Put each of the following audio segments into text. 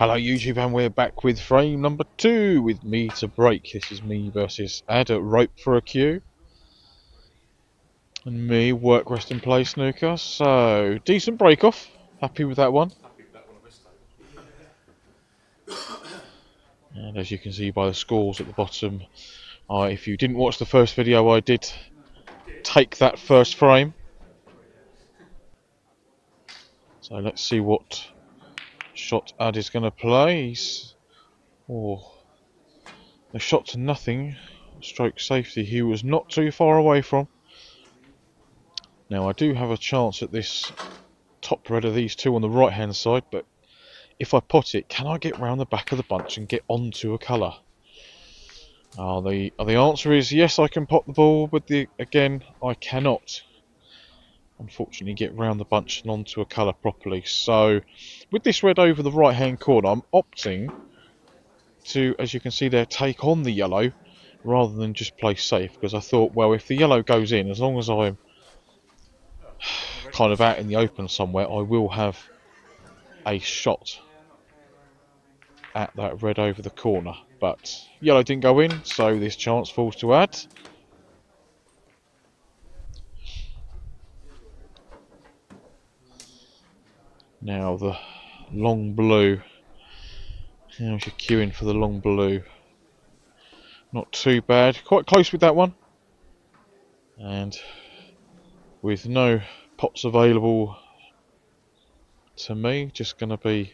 Hello YouTube, and we're back with frame number 2 with me to break. This is me versus Ad at rope for a cue. And me, work, rest and play snooker. So, decent break off. Happy with that one. And as you can see by the scores at the bottom, if you didn't watch the first video, I did take that first frame. So let's see what shot Ad is going to play. The shot to nothing, stroke safety, he was not too far away from. Now I do have a chance at this top red of these two on the right hand side, but if I pot it, can I get round the back of the bunch and get onto a colour? The answer is yes, I can pot the ball, but again, I cannot unfortunately get round the bunch and onto a colour properly. So with this red over the right hand corner, I'm opting to, as you can see there, take on the yellow rather than just play safe, because I thought, well, if the yellow goes in, as long as I'm kind of out in the open somewhere, I will have a shot at that red over the corner. But yellow didn't go in, so this chance falls to Ad. Now the long blue. How's your queuing for the long blue? Not too bad. Quite close with that one. And with no pots available to me, just going to be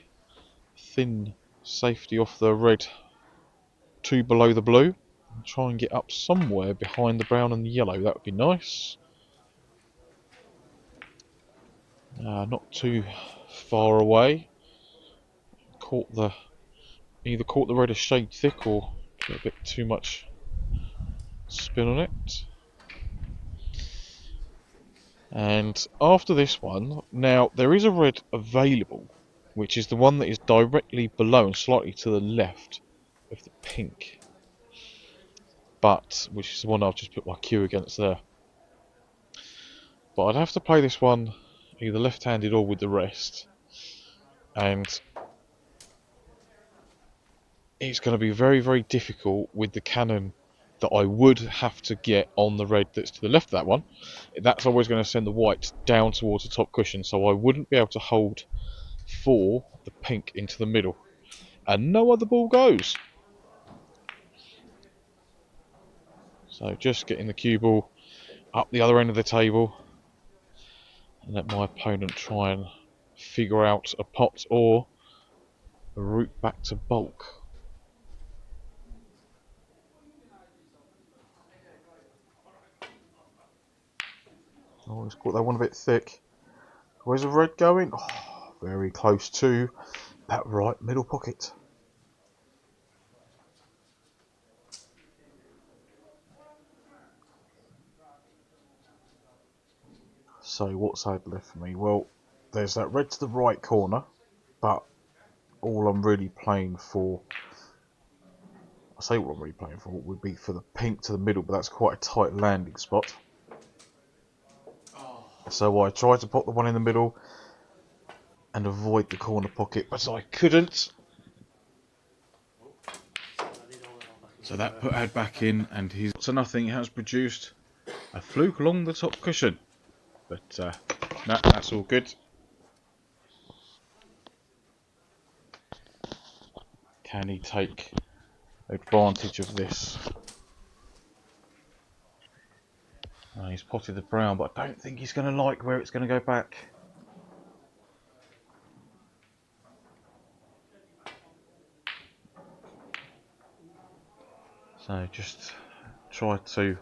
thin safety off the red 2 below the blue. And try and get up somewhere behind the brown and the yellow. That would be nice. Not too far away. Either caught the red a shade thick or a bit too much spin on it. And after this one, now there is a red available, which is the one that is directly below and slightly to the left of the pink, but which is the one I've just put my cue against there. But I'd have to play this one either left-handed or with the rest, and it's going to be very, very difficult with the cannon that I would have to get on the red that's to the left of that one. That's always going to send the white down towards the top cushion, so I wouldn't be able to hold for the pink into the middle. And no other ball goes. So just getting the cue ball up the other end of the table and let my opponent try and figure out a pot or a route back to bulk. Oh, he's got that one a bit thick. Where's the red going? Oh, very close to that right middle pocket. So what's Ad left for me? Well, there's that red to the right corner, but all I'm really playing for, I say what I'm really playing for, would be for the pink to the middle, but that's quite a tight landing spot. So I tried to put the one in the middle and avoid the corner pocket, but I couldn't. So that put Ad back in, and his to nothing has produced a fluke along the top cushion. But no, that's all good. Can he take advantage of this? He's potted the brown, but I don't think he's going to like where it's going to go back. So just try to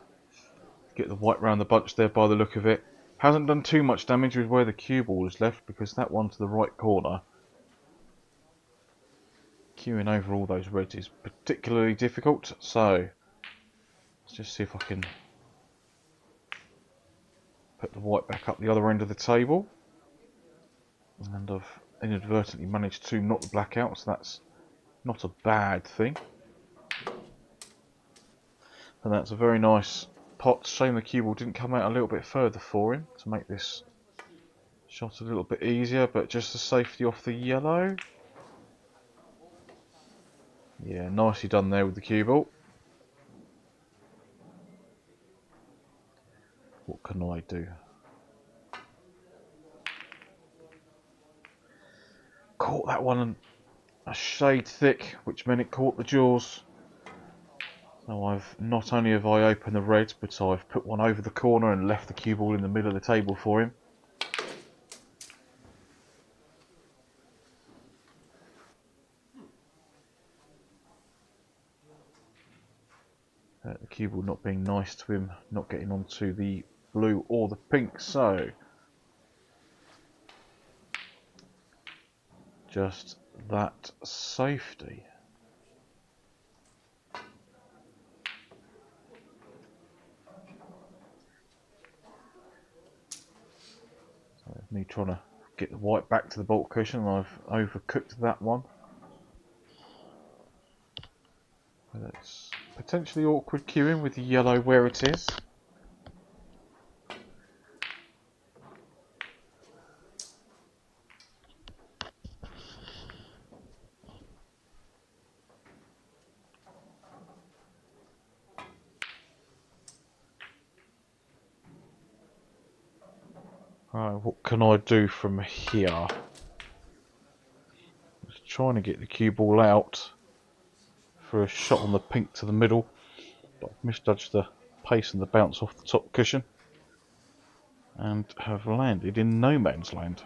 get the white round the bunch there by the look of it. Hasn't done too much damage with where the cue ball is left, because that one to the right corner, queuing over all those reds is particularly difficult. So let's just see if I can put the white back up the other end of the table. And I've inadvertently managed to knock the black out, so that's not a bad thing. And that's a very nice pot. Shame the cue ball didn't come out a little bit further for him to make this shot a little bit easier, but just the safety off the yellow. Yeah, nicely done there with the cue ball. What can I do? Caught that one a shade thick, which meant it caught the jaws. So not only have I opened the reds, but I've put one over the corner and left the cue ball in the middle of the table for him. The cue ball not being nice to him, not getting onto the blue or the pink, so just that safety. So me trying to get the white back to the baulk cushion, I've overcooked that one. That's potentially awkward cueing with the yellow where it is. Right, what can I do from here? Just trying to get the cue ball out for a shot on the pink to the middle, but I've misjudged the pace and the bounce off the top cushion and have landed in no man's land.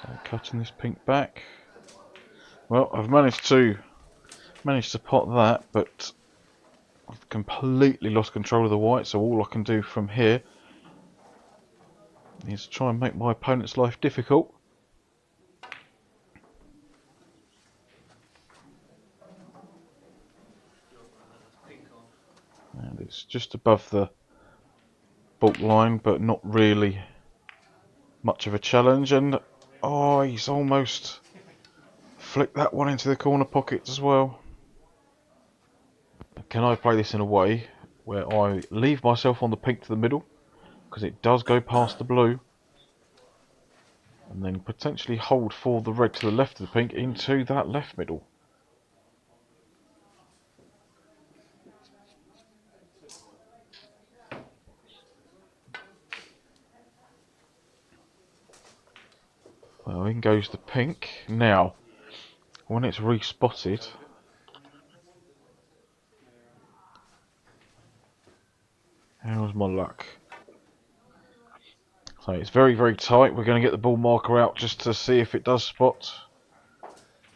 So cutting this pink back. Well, I've managed to pot that, but I've completely lost control of the white, so all I can do from here is try and make my opponent's life difficult. And it's just above the baulk line, but not really much of a challenge. And oh, he's almost flicked that one into the corner pocket as well. Can I play this in a way where I leave myself on the pink to the middle, because it does go past the blue, and then potentially hold for the red to the left of the pink into that left middle? Well, in goes the pink. Now, when it's respotted, how's my luck? So it's very, very tight. We're going to get the ball marker out just to see if it does spot.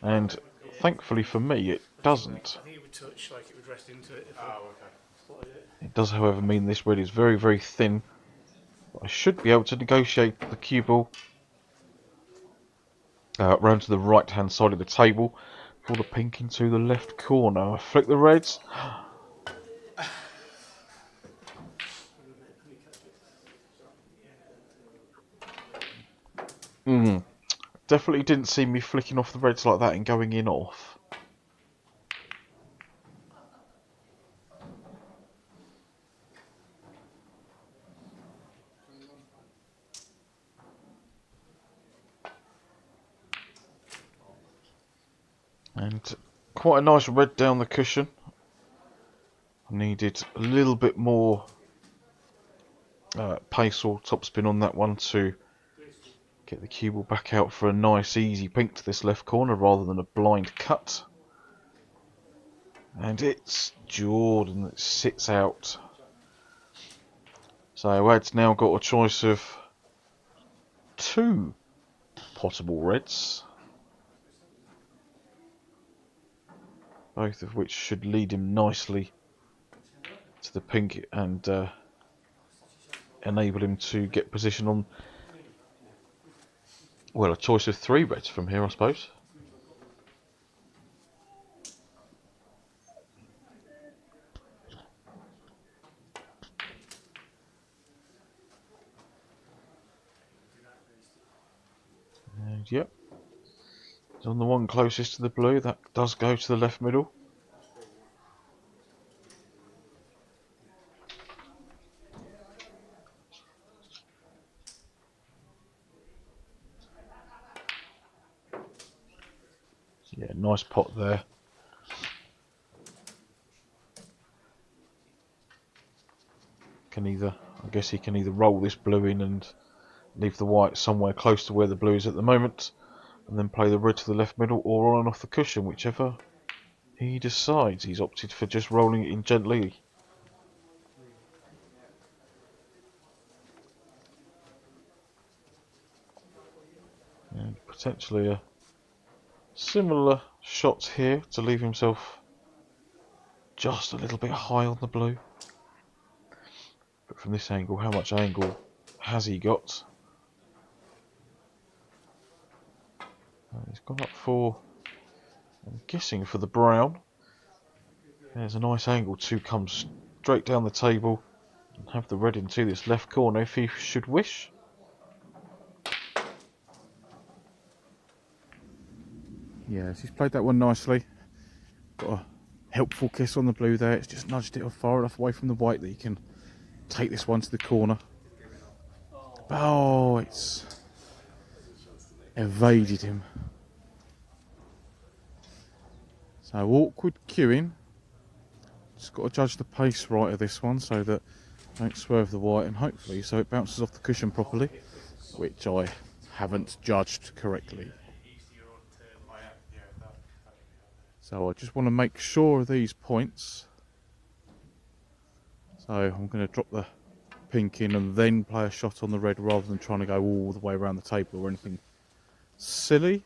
And thankfully for me, it doesn't. I think it would touch, like it would rest into it. It does, however, mean this red is very, very thin. But I should be able to negotiate the cue ball round to the right-hand side of the table for the pink into the left corner. I flick the reds. Definitely didn't see me flicking off the reds like that and going in off. And quite a nice red down the cushion. I needed a little bit more pace or topspin on that one to get the cue ball back out for a nice easy pink to this left corner rather than a blind cut. And it's Jordan that sits out. So Ed's now got a choice of two possible reds, both of which should lead him nicely to the pink and enable him to get position on, well, a choice of three reds from here, I suppose. And yep, he's on the one closest to the blue. That does go to the left middle. nice pot there. I guess he can either roll this blue in and leave the white somewhere close to where the blue is at the moment, and then play the red to the left middle, or on and off the cushion, whichever he decides. He's opted for just rolling it in gently. And potentially a similar shot here to leave himself just a little bit high on the blue. But from this angle, how much angle has he got? He's gone up for, I'm guessing, for the brown. There's a nice angle to come straight down the table and have the red into this left corner if he should wish. Yes, he's played that one nicely. Got a helpful kiss on the blue there. It's just nudged it far enough away from the white that he can take this one to the corner. Oh, it's evaded him. So awkward queuing. Just got to judge the pace right of this one so that I don't swerve the white, and hopefully so it bounces off the cushion properly, which I haven't judged correctly. So I just want to make sure of these points. So I'm going to drop the pink in and then play a shot on the red rather than trying to go all the way around the table or anything silly.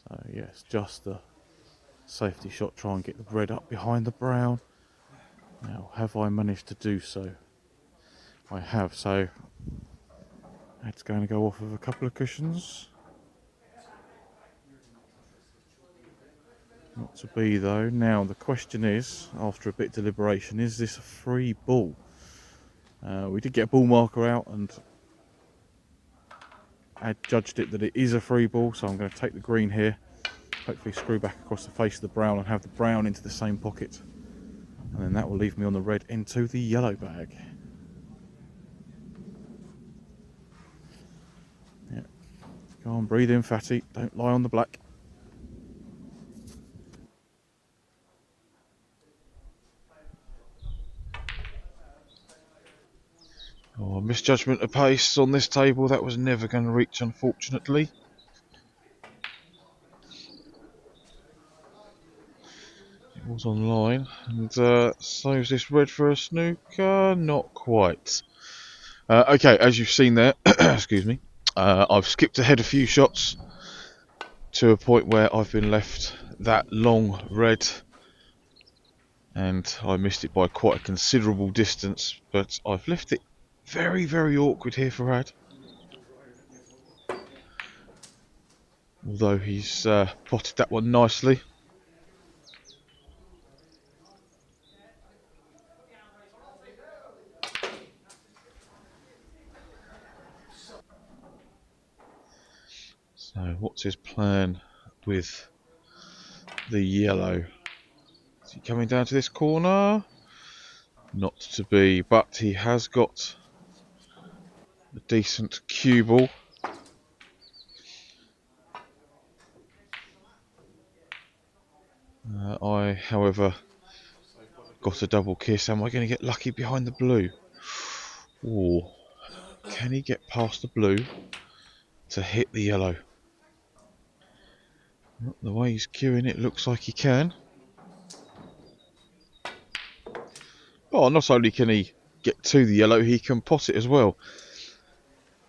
So yes, just the safety shot, try and get the red up behind the brown. Now, have I managed to do so? I have, so it's going to go off of a couple of cushions. Not to be though. Now the question is, after a bit of deliberation, is this a free ball? We did get a ball marker out and I judged it that it is a free ball, so I'm going to take the green here, hopefully screw back across the face of the brown and have the brown into the same pocket, and then that will leave me on the red into the yellow bag. Yeah. Go on, breathe in, fatty, don't lie on the black. Oh, misjudgment of pace on this table, that was never going to reach, unfortunately. It was online, and saves this red for a snooker? Not quite. Okay, as you've seen there, excuse me, I've skipped ahead a few shots to a point where I've been left that long red, and I missed it by quite a considerable distance, but I've left it very, very awkward here for Rad. Although he's potted that one nicely. So what's his plan with the yellow? Is he coming down to this corner? Not to be, but he has got a decent cue ball. I, however, got a double kiss. Am I going to get lucky behind the blue? Or can he get past the blue to hit the yellow? The way he's cueing it looks like he can. Oh, not only can he get to the yellow, he can pot it as well.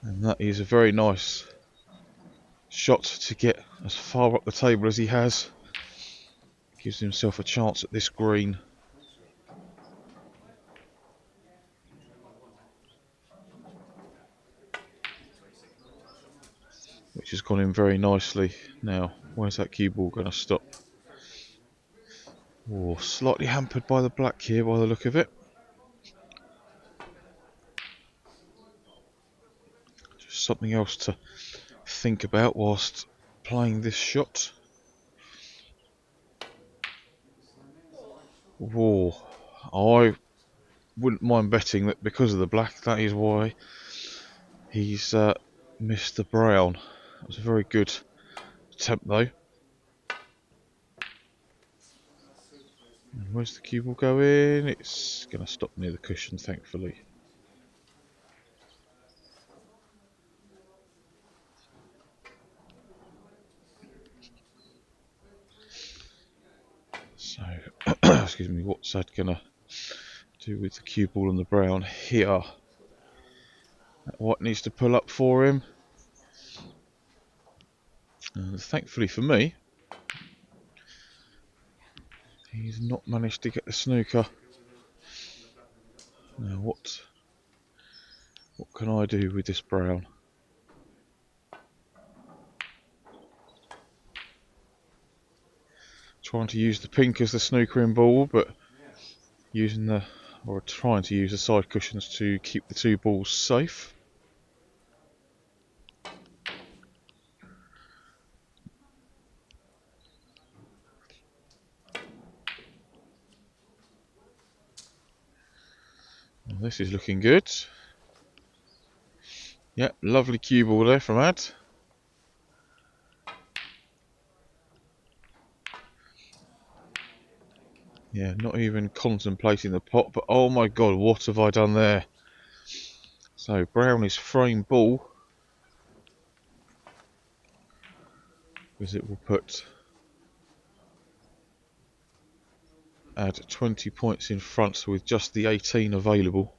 And that is a very nice shot to get as far up the table as he has. Gives himself a chance at this green. Which has gone in very nicely. Now, where's that cue ball going to stop? Oh, slightly hampered by the black here by the look of it. Just something else to think about whilst playing this shot. Whoa, I wouldn't mind betting that because of the black, that is why He's missed the brown. That was a very good attempt though. And where's the cue ball going? It's going to stop near the cushion, thankfully. So, excuse me, what's that going to do with the cue ball and the brown here? That white needs to pull up for him. And thankfully for me, he's not managed to get the snooker. Now what can I do with this brown? Trying to use the pink as the snookering ball, but trying to use the side cushions to keep the two balls safe. Well, this is looking good. Yep, lovely cue ball there from Ad. Yeah, not even contemplating the pot, but oh my god, what have I done there? So brown is frame ball, because it will put Ad 20 points in front with just the 18 available.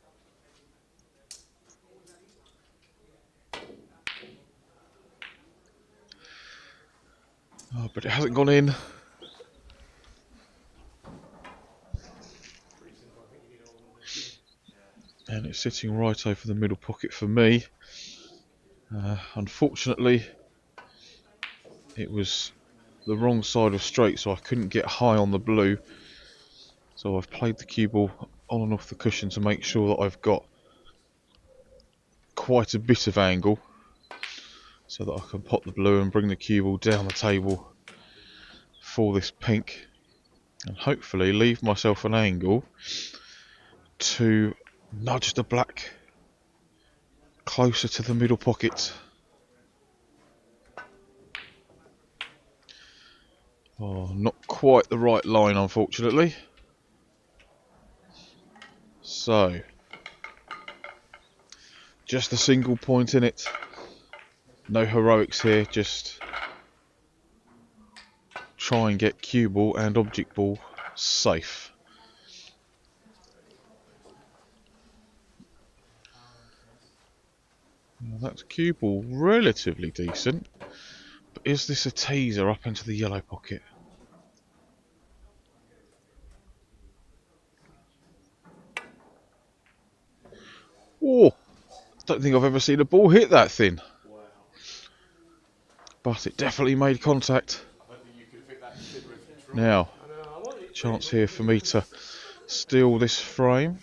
Oh, but it hasn't gone in. And it's sitting right over the middle pocket for me. Unfortunately, it was the wrong side of straight, so I couldn't get high on the blue. So I've played the cue ball on and off the cushion to make sure that I've got quite a bit of angle, so that I can pot the blue and bring the cue ball down the table for this pink, and hopefully leave myself an angle to nudge the black closer to the middle pocket. Oh, not quite the right line, unfortunately. So, just a single point in it. No heroics here, just try and get cue ball and object ball safe. Now that's cue ball relatively decent, but is this a teaser up into the yellow pocket? Oh, don't think I've ever seen a ball hit that thin. But it definitely made contact. Now, chance here for me to steal this frame.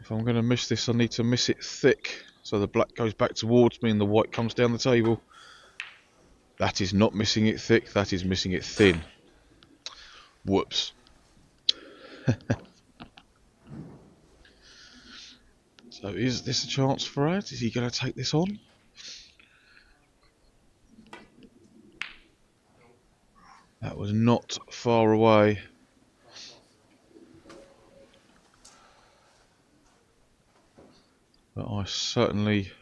If I'm going to miss this, I need to miss it thick, so the black goes back towards me and the white comes down the table. That is not missing it thick, that is missing it thin. Whoops. So is this a chance for Ed? Is he going to take this on? That was not far away. But I certainly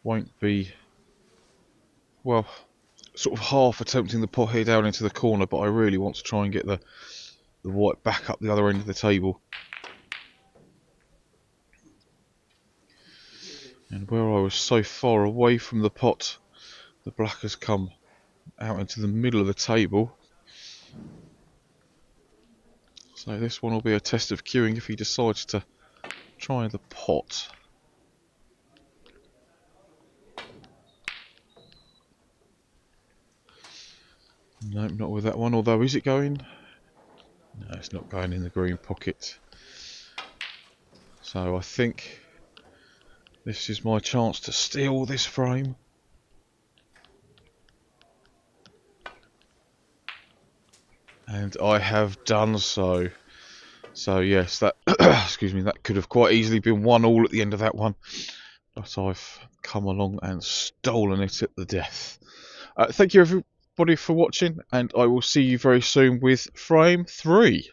won't be, well, sort of half attempting the pot here down into the corner, but I really want to try and get the white back up the other end of the table. And where I was so far away from the pot, the black has come out into the middle of the table. So this one will be a test of cueing if he decides to try the pot. Nope, not with that one, although is it going? No, it's not going in the green pocket. So I think this is my chance to steal this frame. And I have done so. So yes, that excuse me, that could have quite easily been 1-1 at the end of that one. But I've come along and stolen it at the death. Thank you everybody for watching, and I will see you very soon with frame 3.